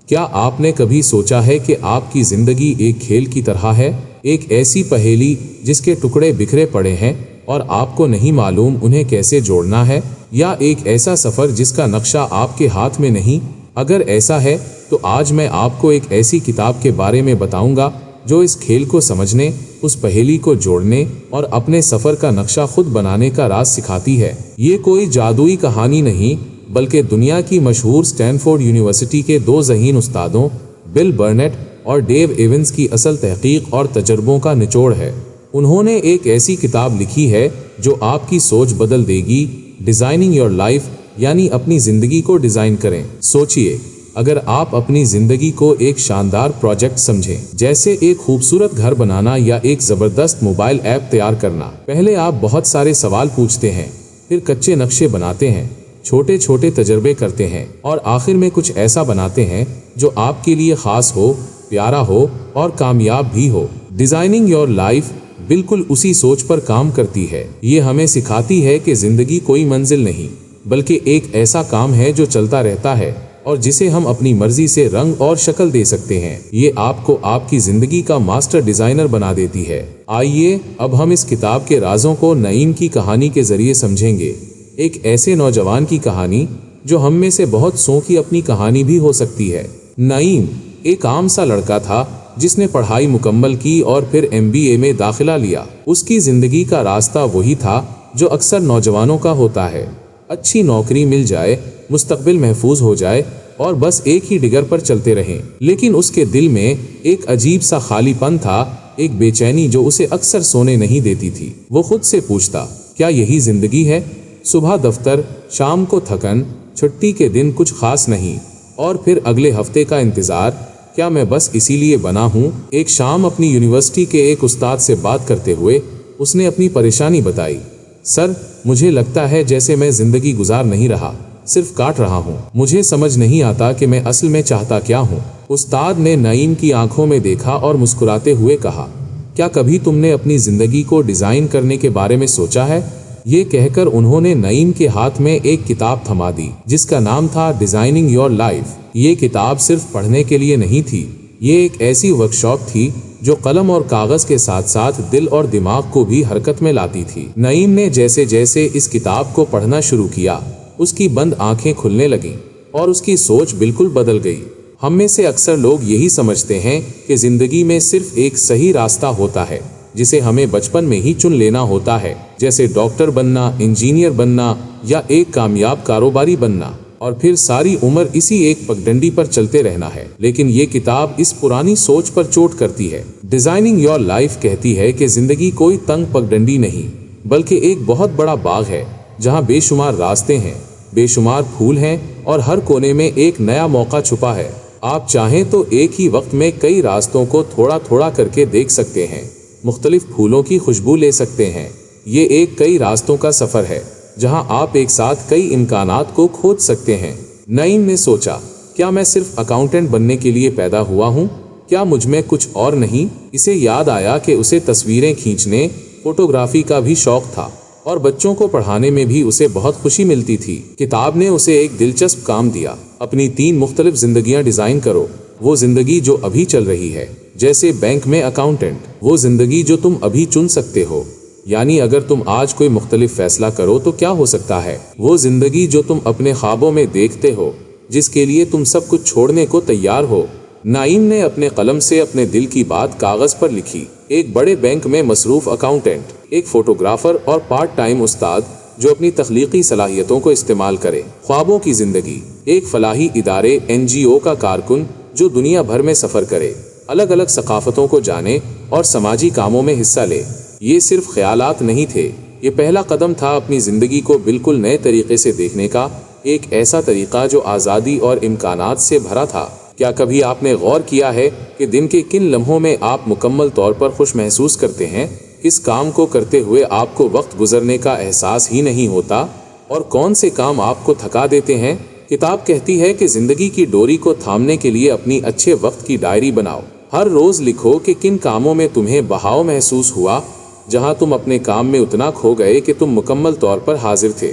کیا آپ نے کبھی سوچا ہے کہ آپ کی زندگی ایک کھیل کی طرح ہے، ایک ایسی پہیلی جس کے ٹکڑے بکھرے پڑے ہیں اور آپ کو نہیں معلوم انہیں کیسے جوڑنا ہے، یا ایک ایسا سفر جس کا نقشہ آپ کے ہاتھ میں نہیں؟ اگر ایسا ہے تو آج میں آپ کو ایک ایسی کتاب کے بارے میں بتاؤں گا جو اس کھیل کو سمجھنے، اس پہیلی کو جوڑنے اور اپنے سفر کا نقشہ خود بنانے کا راز سکھاتی ہے۔ یہ کوئی جادوئی کہانی نہیں، بلکہ دنیا کی مشہور سٹینفورڈ یونیورسٹی کے دو ذہین استادوں بل برنٹ اور ڈیو ایونز کی اصل تحقیق اور تجربوں کا نچوڑ ہے۔ انہوں نے ایک ایسی کتاب لکھی ہے جو آپ کی سوچ بدل دے گی، ڈیزائننگ یور لائف، یعنی اپنی زندگی کو ڈیزائن کریں۔ سوچئے، اگر آپ اپنی زندگی کو ایک شاندار پروجیکٹ سمجھیں، جیسے ایک خوبصورت گھر بنانا یا ایک زبردست موبائل ایپ تیار کرنا، پہلے آپ بہت سارے سوال پوچھتے ہیں، پھر کچے نقشے بناتے ہیں، چھوٹے چھوٹے تجربے کرتے ہیں، اور آخر میں کچھ ایسا بناتے ہیں جو آپ کے لیے خاص ہو، پیارا ہو اور کامیاب بھی ہو۔ ڈیزائننگ یور لائف بالکل اسی سوچ پر کام کرتی ہے۔ یہ ہمیں سکھاتی ہے کہ زندگی کوئی منزل نہیں، بلکہ ایک ایسا کام ہے جو چلتا رہتا ہے اور جسے ہم اپنی مرضی سے رنگ اور شکل دے سکتے ہیں۔ یہ آپ کو آپ کی زندگی کا ماسٹر ڈیزائنر بنا دیتی ہے۔ آئیے اب ہم اس کتاب کے رازوں کو نعیم کی کہانی کے ذریعے سمجھیں گے، ایک ایسے نوجوان کی کہانی جو ہم میں سے بہت سو کی اپنی کہانی بھی ہو سکتی ہے۔ نعیم ایک عام سا لڑکا تھا جس نے پڑھائی مکمل کی اور پھر MBA میں داخلہ لیا۔ اس کی زندگی کا راستہ وہی تھا جو اکثر نوجوانوں کا ہوتا ہے، اچھی نوکری مل جائے، مستقبل محفوظ ہو جائے اور بس ایک ہی ڈگر پر چلتے رہیں۔ لیکن اس کے دل میں ایک عجیب سا خالی پن تھا، ایک بے چینی جو اسے اکثر سونے نہیں دیتی تھی۔ وہ خود سے پوچھتا، کیا یہی زندگی ہے؟ صبح دفتر، شام کو تھکن، چھٹی کے دن کچھ خاص نہیں، اور پھر اگلے ہفتے کا انتظار، کیا میں بس اسی لیے بنا ہوں؟ ایک شام اپنی یونیورسٹی کے ایک استاد سے بات کرتے ہوئے اس نے اپنی پریشانی بتائی۔ سر، مجھے لگتا ہے جیسے میں زندگی گزار نہیں رہا، صرف کاٹ رہا ہوں۔ مجھے سمجھ نہیں آتا کہ میں اصل میں چاہتا کیا ہوں۔ استاد نے نعیم کی آنکھوں میں دیکھا اور مسکراتے ہوئے کہا، کیا کبھی تم نے اپنی زندگی کو ڈیزائن کرنے کے بارے میں سوچا ہے؟ یہ کہہ کر انہوں نے نعیم کے ہاتھ میں ایک کتاب تھما دی جس کا نام تھا ڈیزائننگ یور لائف۔ یہ کتاب صرف پڑھنے کے لیے نہیں تھی، یہ ایک ایسی ورکشاپ تھی جو قلم اور کاغذ کے ساتھ ساتھ دل اور دماغ کو بھی حرکت میں لاتی تھی۔ نعیم نے جیسے جیسے اس کتاب کو پڑھنا شروع کیا، اس کی بند آنکھیں کھلنے لگیں اور اس کی سوچ بالکل بدل گئی۔ ہم میں سے اکثر لوگ یہی سمجھتے ہیں کہ زندگی میں صرف ایک صحیح راستہ ہوتا ہے جسے ہمیں بچپن میں ہی چن لینا ہوتا ہے، جیسے ڈاکٹر بننا، انجینئر بننا یا ایک کامیاب کاروباری بننا، اور پھر ساری عمر اسی ایک پگڈنڈی پر چلتے رہنا ہے۔ لیکن یہ کتاب اس پرانی سوچ پر چوٹ کرتی ہے۔ ڈیزائننگ یور لائف کہتی ہے کہ زندگی کوئی تنگ پگڈنڈی نہیں، بلکہ ایک بہت بڑا باغ ہے جہاں بے شمار راستے ہیں، بے شمار پھول ہیں اور ہر کونے میں ایک نیا موقع چھپا ہے۔ آپ چاہیں تو ایک ہی وقت میں کئی راستوں کو تھوڑا تھوڑا کر کے دیکھ سکتے ہیں، مختلف پھولوں کی خوشبو لے سکتے ہیں۔ یہ ایک کئی راستوں کا سفر ہے جہاں آپ ایک ساتھ کئی امکانات کو کھود سکتے ہیں۔ نعیم نے سوچا، کیا میں صرف اکاؤنٹنٹ بننے کے لیے پیدا ہوا ہوں؟ کیا مجھ میں کچھ اور نہیں؟ اسے یاد آیا کہ اسے تصویریں کھینچنے، فوٹوگرافی کا بھی شوق تھا اور بچوں کو پڑھانے میں بھی اسے بہت خوشی ملتی تھی۔ کتاب نے اسے ایک دلچسپ کام دیا، اپنی 3 مختلف زندگیاں ڈیزائن کرو۔ وہ زندگی جو ابھی چل رہی ہے، جیسے بینک میں اکاؤنٹنٹ، وہ زندگی جو تم ابھی چن سکتے ہو، یعنی اگر تم آج کوئی مختلف فیصلہ کرو تو کیا ہو سکتا ہے، وہ زندگی جو تم اپنے خوابوں میں دیکھتے ہو، جس کے لیے تم سب کچھ چھوڑنے کو تیار ہو۔ نعیم نے اپنے قلم سے اپنے دل کی بات کاغذ پر لکھی۔ ایک بڑے بینک میں مصروف اکاؤنٹنٹ، ایک فوٹوگرافر اور پارٹ ٹائم استاد جو اپنی تخلیقی صلاحیتوں کو استعمال کرے۔ خوابوں کی زندگی، ایک فلاحی ادارے NGO کا کارکن جو دنیا بھر میں سفر کرے، الگ الگ ثقافتوں کو جانے اور سماجی کاموں میں حصہ لے۔ یہ صرف خیالات نہیں تھے، یہ پہلا قدم تھا اپنی زندگی کو بالکل نئے طریقے سے دیکھنے کا، ایک ایسا طریقہ جو آزادی اور امکانات سے بھرا تھا۔ کیا کبھی آپ نے غور کیا ہے کہ دن کے کن لمحوں میں آپ مکمل طور پر خوش محسوس کرتے ہیں؟ کس کام کو کرتے ہوئے آپ کو وقت گزرنے کا احساس ہی نہیں ہوتا، اور کون سے کام آپ کو تھکا دیتے ہیں؟ کتاب کہتی ہے کہ زندگی کی ڈوری کو تھامنے کے لیے اپنی اچھے وقت کی ڈائری بناؤ۔ ہر روز لکھو کہ کن کاموں میں تمہیں بہاؤ محسوس ہوا، جہاں تم اپنے کام میں اتنا کھو گئے کہ تم مکمل طور پر حاضر تھے۔